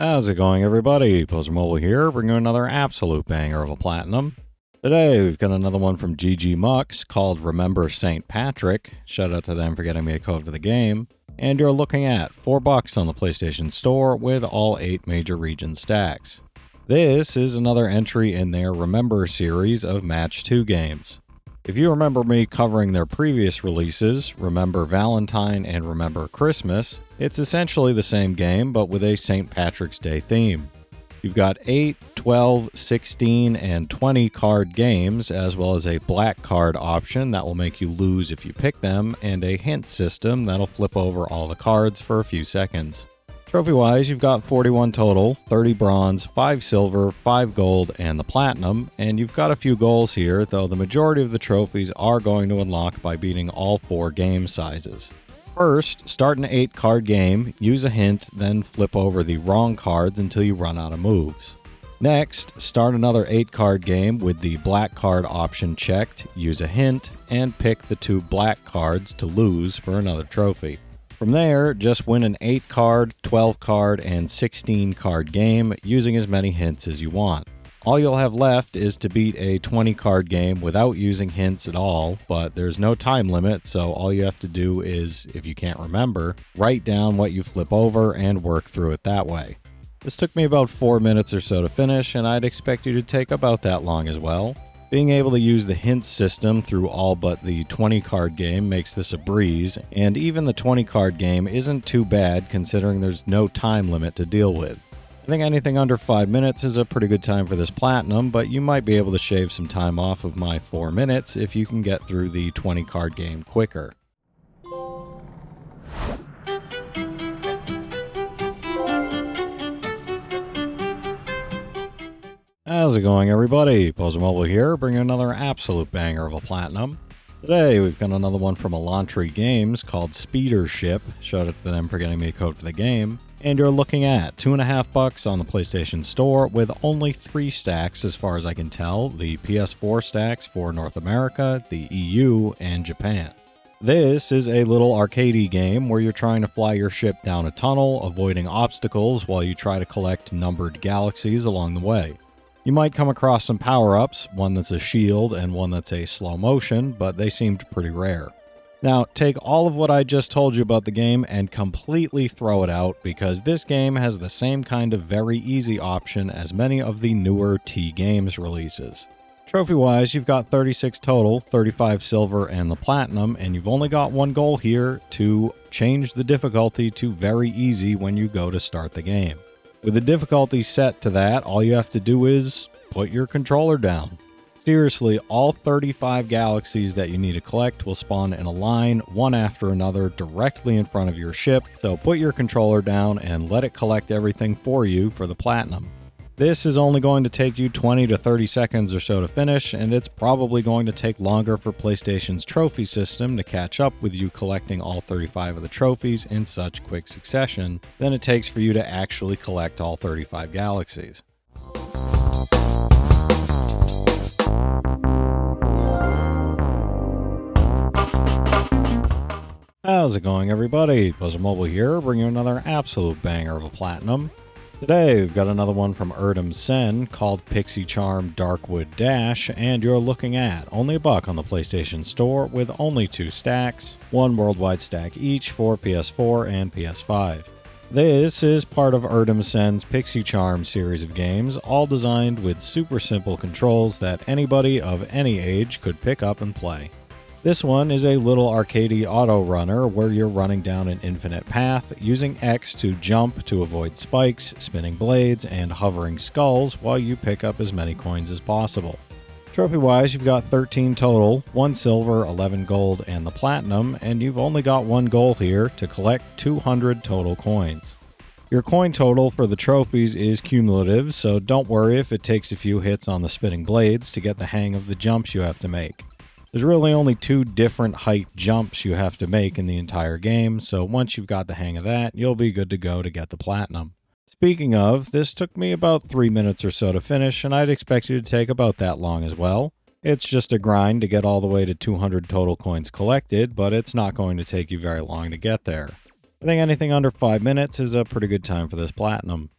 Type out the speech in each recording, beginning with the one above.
How's it going, everybody? Pozermobil here, bringing you another absolute banger of a platinum. Today, we've got another one from GG Mux called Remember St. Patrick. Shout out to them for getting me a code for the game. And you're looking at $4 on the PlayStation Store with all 8 major region stacks. This is another entry in their Remember series of Match 2 games. If you remember me covering their previous releases, Remember Valentine and Remember Christmas, it's essentially the same game but with a St. Patrick's Day theme. You've got 8, 12, 16, and 20 card games, as well as a black card option that will make you lose if you pick them, and a hint system that'll flip over all the cards for a few seconds. Trophy-wise, you've got 41 total, 30 bronze, 5 silver, 5 gold, and the platinum, and you've got a few goals here, though the majority of the trophies are going to unlock by beating all 4 game sizes. First, start an 8-card game, use a hint, then flip over the wrong cards until you run out of moves. Next, start another 8-card game with the black card option checked, use a hint, and pick the 2 black cards to lose for another trophy. From there, just win an 8-card, 12-card, and 16-card game using as many hints as you want. All you'll have left is to beat a 20-card game without using hints at all, but there's no time limit, so all you have to do is, if you can't remember, write down what you flip over and work through it that way. This took me about 4 minutes or so to finish, and I'd expect you to take about that long as well. Being able to use the hint system through all but the 20-card game makes this a breeze, and even the 20-card game isn't too bad considering there's no time limit to deal with. I think anything under 5 minutes is a pretty good time for this platinum, but you might be able to shave some time off of my 4 minutes if you can get through the 20-card game quicker. How's it going, everybody? Pozermobil here, bringing another absolute banger of a platinum. Today, we've got another one from Elantry Games called Speeder Ship. Shout out to them for getting me a code for the game. And you're looking at $2.50 on the PlayStation Store with only 3 stacks as far as I can tell. The PS4 stacks for North America, the EU, and Japan. This is a little arcadey game where you're trying to fly your ship down a tunnel, avoiding obstacles while you try to collect numbered galaxies along the way. You might come across some power-ups, one that's a shield and one that's a slow motion, but they seemed pretty rare. Now, take all of what I just told you about the game and completely throw it out, because this game has the same kind of very easy option as many of the newer T-Games releases. Trophy-wise, you've got 36 total, 35 silver, and the platinum, and you've only got one goal here to change the difficulty to very easy when you go to start the game. With the difficulty set to that, all you have to do is put your controller down. Seriously, all 35 galaxies that you need to collect will spawn in a line, one after another, directly in front of your ship, so put your controller down and let it collect everything for you for the platinum. This is only going to take you 20 to 30 seconds or so to finish, and it's probably going to take longer for PlayStation's trophy system to catch up with you collecting all 35 of the trophies in such quick succession than it takes for you to actually collect all 35 galaxies. How's it going, everybody? Pozermobil here, bringing you another absolute banger of a platinum. Today, we've got another one from Sen called Pixicharm Darkwood Dash, and you're looking at only $1 on the PlayStation Store with only 2 stacks, 1 worldwide stack each for PS4 and PS5. This is part of Sen's Pixicharm series of games, all designed with super simple controls that anybody of any age could pick up and play. This one is a little arcadey auto runner where you're running down an infinite path, using X to jump to avoid spikes, spinning blades, and hovering skulls while you pick up as many coins as possible. Trophy-wise, you've got 13 total, 1 silver, 11 gold, and the platinum, and you've only got one goal here to collect 200 total coins. Your coin total for the trophies is cumulative, so don't worry if it takes a few hits on the spinning blades to get the hang of the jumps you have to make. There's really only 2 different height jumps you have to make in the entire game, so once you've got the hang of that, you'll be good to go to get the platinum. Speaking of, this took me about 3 minutes or so to finish, and I'd expect you to take about that long as well. It's just a grind to get all the way to 200 total coins collected, but it's not going to take you very long to get there. I think anything under 5 minutes is a pretty good time for this platinum.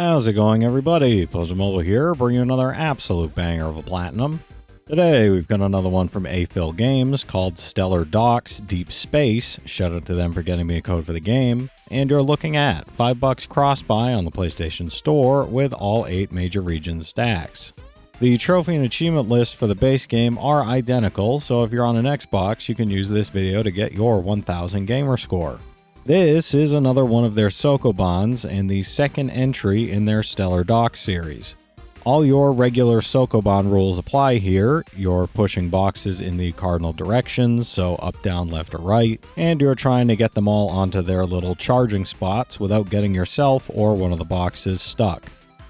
How's it going, everybody? Pozermobil here, bringing you another absolute banger of a platinum. Today, we've got another one from Aphil Games called Stellar Docks Deep Space. Shout out to them for getting me a code for the game. And you're looking at $5 cross-buy on the PlayStation Store with all 8 major region stacks. The trophy and achievement lists for the base game are identical, so if you're on an Xbox, you can use this video to get your 1000 gamer score. This is another one of their Sokobans and the second entry in their Stellar Docks series. All your regular Sokoban rules apply here. You're pushing boxes in the cardinal directions, so up, down, left, or right, and you're trying to get them all onto their little charging spots without getting yourself or one of the boxes stuck.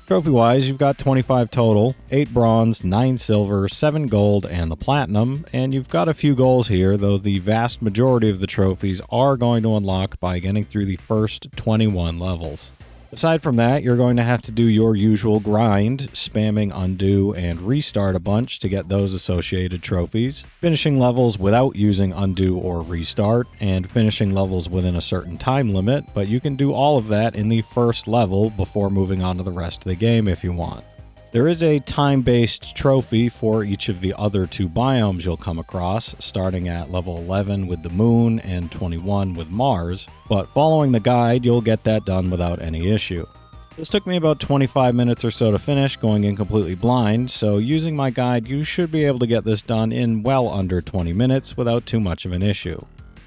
Trophy-wise, you've got 25 total, 8 bronze, 9 silver, 7 gold, and the platinum, and you've got a few goals here, though the vast majority of the trophies are going to unlock by getting through the first 21 levels. Aside from that, you're going to have to do your usual grind, spamming undo and restart a bunch to get those associated trophies, finishing levels without using undo or restart, and finishing levels within a certain time limit, but you can do all of that in the first level before moving on to the rest of the game if you want. There is a time-based trophy for each of the other 2 biomes you'll come across, starting at level 11 with the Moon and 21 with Mars, but following the guide, you'll get that done without any issue. This took me about 25 minutes or so to finish, going in completely blind, so using my guide, you should be able to get this done in well under 20 minutes without too much of an issue.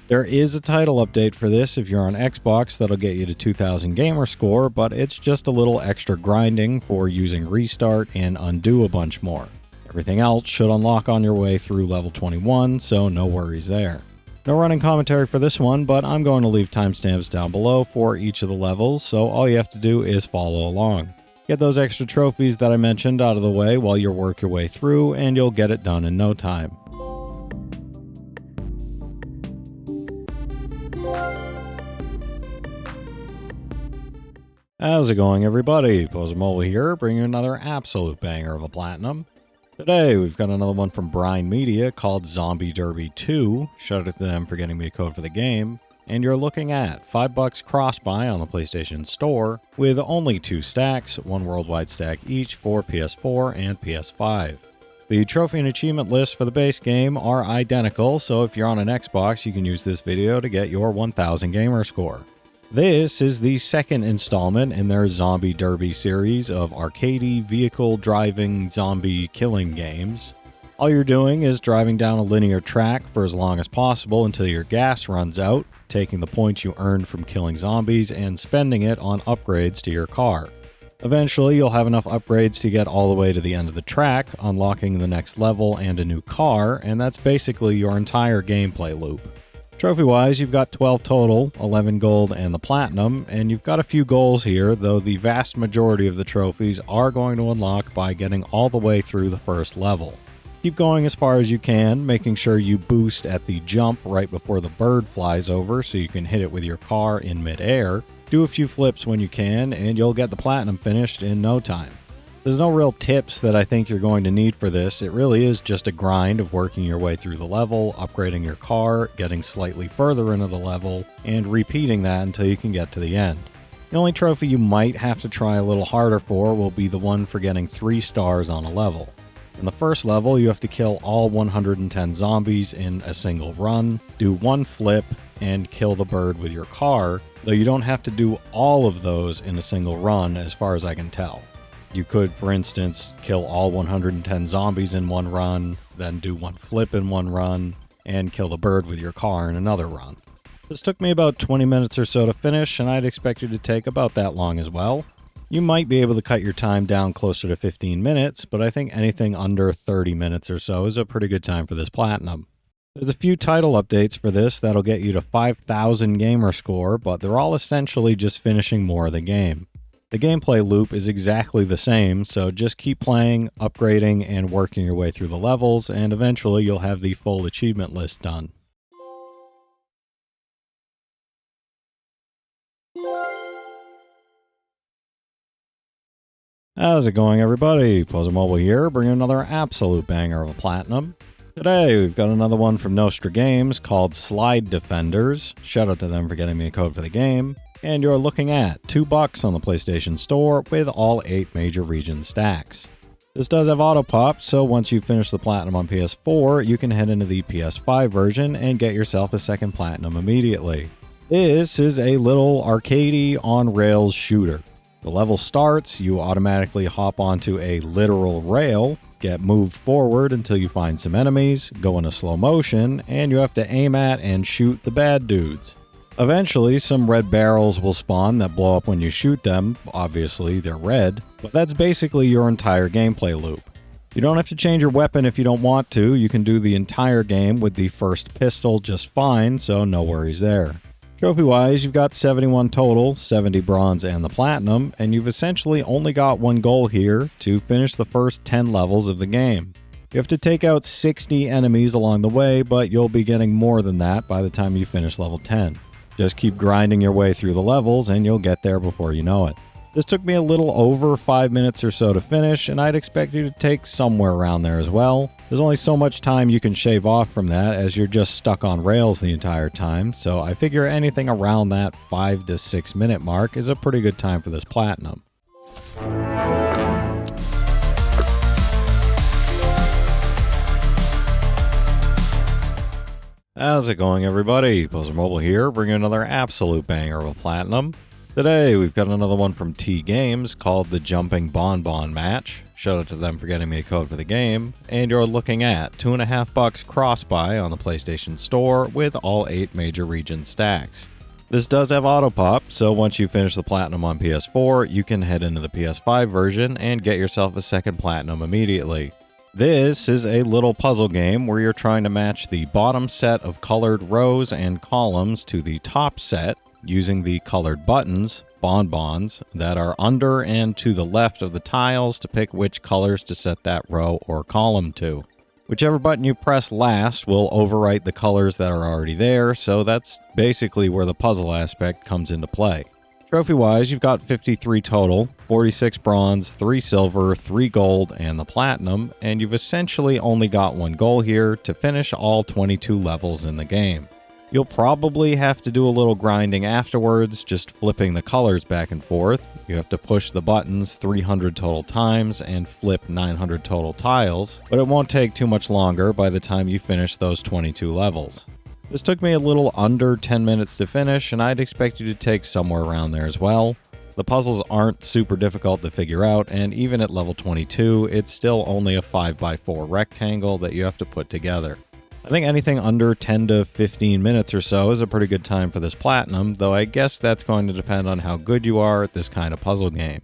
There is a title update for this if you're on Xbox that'll get you to 2000 gamer score, but it's just a little extra grinding for using restart and undo a bunch more. Everything else should unlock on your way through level 21, so no worries there. No running commentary for this one, but I'm going to leave timestamps down below for each of the levels, so all you have to do is follow along. Get those extra trophies that I mentioned out of the way while you work your way through, and you'll get it done in no time. How's it going, everybody? Pozermobil here, bringing you another absolute banger of a platinum. Today, we've got another one from Brine Media called Zombie Derby 2. Shout out to them for getting me a code for the game. And you're looking at $5 cross-buy on the PlayStation Store with only 2 stacks, 1 worldwide stack each for PS4 and PS5. The trophy and achievement lists for the base game are identical, so if you're on an Xbox, you can use this video to get your 1000 gamer score. This is the second installment in their Zombie Derby series of arcadey, vehicle-driving, zombie-killing games. All you're doing is driving down a linear track for as long as possible until your gas runs out, taking the points you earned from killing zombies and spending it on upgrades to your car. Eventually, you'll have enough upgrades to get all the way to the end of the track, unlocking the next level and a new car, and that's basically your entire gameplay loop. Trophy-wise, you've got 12 total, 11 gold and the platinum, and you've got a few goals here, though the vast majority of the trophies are going to unlock by getting all the way through the first level. Keep going as far as you can, making sure you boost at the jump right before the bird flies over so you can hit it with your car in mid-air. Do a few flips when you can, and you'll get the platinum finished in no time. There's no real tips that I think you're going to need for this. It really is just a grind of working your way through the level, upgrading your car, getting slightly further into the level, and repeating that until you can get to the end. The only trophy you might have to try a little harder for will be the one for getting 3 stars on a level. In the first level, you have to kill all 110 zombies in a single run, do 1 flip, and kill the bird with your car, though you don't have to do all of those in a single run as far as I can tell. You could, for instance, kill all 110 zombies in 1 run, then do 1 flip in 1 run, and kill the bird with your car in another run. This took me about 20 minutes or so to finish, and I'd expect it to take about that long as well. You might be able to cut your time down closer to 15 minutes, but I think anything under 30 minutes or so is a pretty good time for this platinum. There's a few title updates for this that'll get you to 5000 gamer score, but they're all essentially just finishing more of the game. The gameplay loop is exactly the same, so just keep playing, upgrading, and working your way through the levels, and eventually you'll have the full achievement list done. How's it going, everybody? Pozermobil here, bringing another absolute banger of a platinum. Today, we've got another one from Nostra Games called Slide Defenders. Shout out to them for getting me a code for the game. and you're looking at $2 on the PlayStation Store with all 8 major region stacks. This does have auto pop, so once you finish the platinum on PS4, you can head into the PS5 version and get yourself a second platinum immediately. This is a little arcadey on-rails shooter. The level starts, you automatically hop onto a literal rail, get moved forward until you find some enemies, go into slow motion, and you have to aim at and shoot the bad dudes. Eventually, some red barrels will spawn that blow up when you shoot them. Obviously, they're red, but that's basically your entire gameplay loop. You don't have to change your weapon if you don't want to. You can do the entire game with the first pistol just fine, so no worries there. Trophy-wise, you've got 71 total, 70 bronze and the platinum, and you've essentially only got one goal here to finish the first 10 levels of the game. You have to take out 60 enemies along the way, but you'll be getting more than that by the time you finish level 10. Just keep grinding your way through the levels and you'll get there before you know it. This took me a little over 5 minutes or so to finish, and I'd expect you to take somewhere around there as well. There's only so much time you can shave off from that as you're just stuck on rails the entire time, so I figure anything around that 5 to 6 minute mark is a pretty good time for this platinum. How's it going, everybody? Pozermobil here, bringing another absolute banger of a platinum. Today, we've got another one from T Games called the Jumping Bonbon Match. Shout out to them for getting me a code for the game. And you're looking at $2.50 cross-buy on the PlayStation Store with all 8 major region stacks. This does have auto pop, so once you finish the platinum on PS4, you can head into the PS5 version and get yourself a second platinum immediately. This is a little puzzle game where you're trying to match the bottom set of colored rows and columns to the top set using the colored buttons, bonbons, that are under and to the left of the tiles to pick which colors to set that row or column to. Whichever button you press last will overwrite the colors that are already there, so that's basically where the puzzle aspect comes into play. Trophy-wise, you've got 53 total, 46 bronze, 3 silver, 3 gold, and the platinum, and you've essentially only got one goal here to finish all 22 levels in the game. You'll probably have to do a little grinding afterwards, just flipping the colors back and forth. You have to push the buttons 300 total times and flip 900 total tiles, but it won't take too much longer by the time you finish those 22 levels. This took me a little under 10 minutes to finish, and I'd expect you to take somewhere around there as well. The puzzles aren't super difficult to figure out, and even at level 22, it's still only a 5x4 rectangle that you have to put together. I think anything under 10 to 15 minutes or so is a pretty good time for this platinum, though I guess that's going to depend on how good you are at this kind of puzzle game.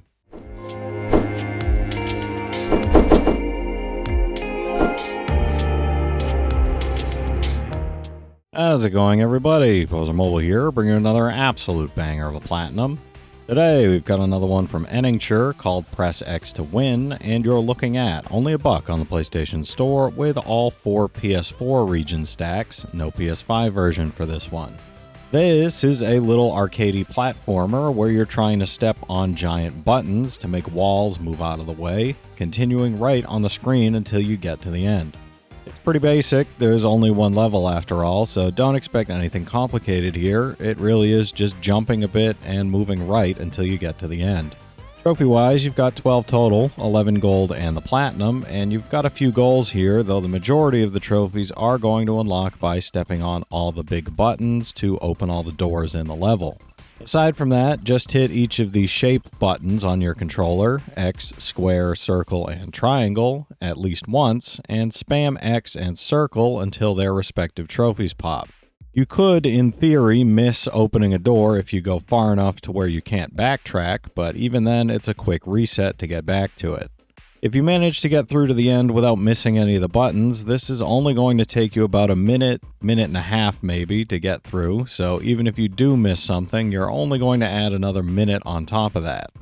How's it going, everybody? Pozermobil here, bringing another absolute banger of a platinum. Today, we've got another one from Eningture called Press X to Win, and you're looking at only $1 on the PlayStation Store with all 4 PS4 region stacks, no PS5 version for this one. This is a little arcadey platformer where you're trying to step on giant buttons to make walls move out of the way, continuing right on the screen until you get to the end. It's pretty basic, there's only one level after all, so don't expect anything complicated here. It really is just jumping a bit and moving right until you get to the end. Trophy-wise, you've got 12 total, 11 gold and the platinum, and you've got a few goals here, though the majority of the trophies are going to unlock by stepping on all the big buttons to open all the doors in the level. Aside from that, just hit each of the shape buttons on your controller, X, square, circle, and triangle, at least once, and spam X and circle until their respective trophies pop. You could, in theory, miss opening a door if you go far enough to where you can't backtrack, but even then, it's a quick reset to get back to it. If you manage to get through to the end without missing any of the buttons, this is only going to take you about a minute, minute and a half maybe, to get through, so even if you do miss something, you're only going to add another minute on top of that.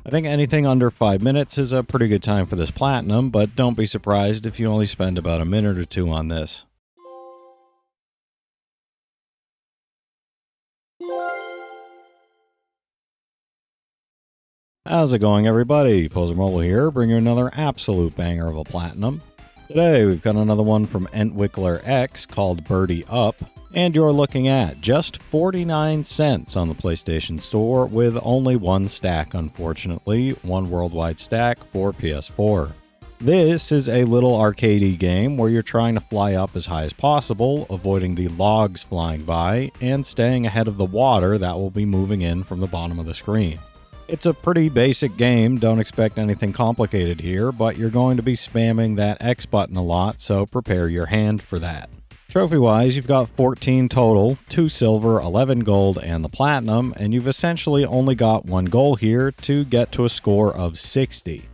I think anything under 5 minutes is a pretty good time for this platinum, but don't be surprised if you only spend about a minute or two on this. How's it going, everybody? Pozermobil here, bringing you another absolute banger of a platinum. Today, we've got another one from Entwickler X called Birdie Up, And you're looking at just 49 cents on the PlayStation Store with only one stack, unfortunately, one worldwide stack for PS4. This is a little arcadey game where you're trying to fly up as high as possible, avoiding the logs flying by, and staying ahead of the water that will be moving in from the bottom of the screen. It's a pretty basic game, don't expect anything complicated here, but you're going to be spamming that X button a lot, so prepare your hand for that. Trophy-wise, you've got 14 total, 2 silver, 11 gold, and the platinum, and you've essentially only got one goal here to get to a score of 60.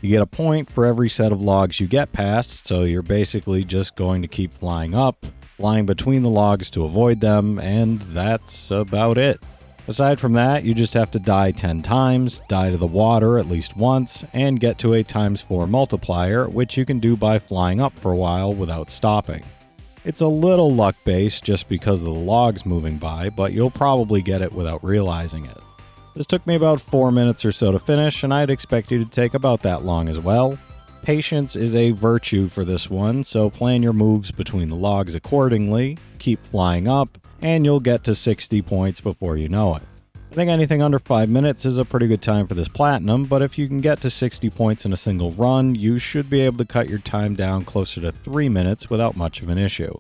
You get a point for every set of logs you get past, so you're basically just going to keep flying up, flying between the logs to avoid them, and that's about it. Aside from that, you just have to die 10 times, die to the water at least once, and get to a ×4 multiplier, which you can do by flying up for a while without stopping. It's a little luck-based just because of the logs moving by, but you'll probably get it without realizing it. This took me about 4 minutes or so to finish, and I'd expect you to take about that long as well. Patience is a virtue for this one, so plan your moves between the logs accordingly, keep flying up, and you'll get to 60 points before you know it. I think anything under 5 minutes is a pretty good time for this platinum, but if you can get to 60 points in a single run, you should be able to cut your time down closer to 3 minutes without much of an issue.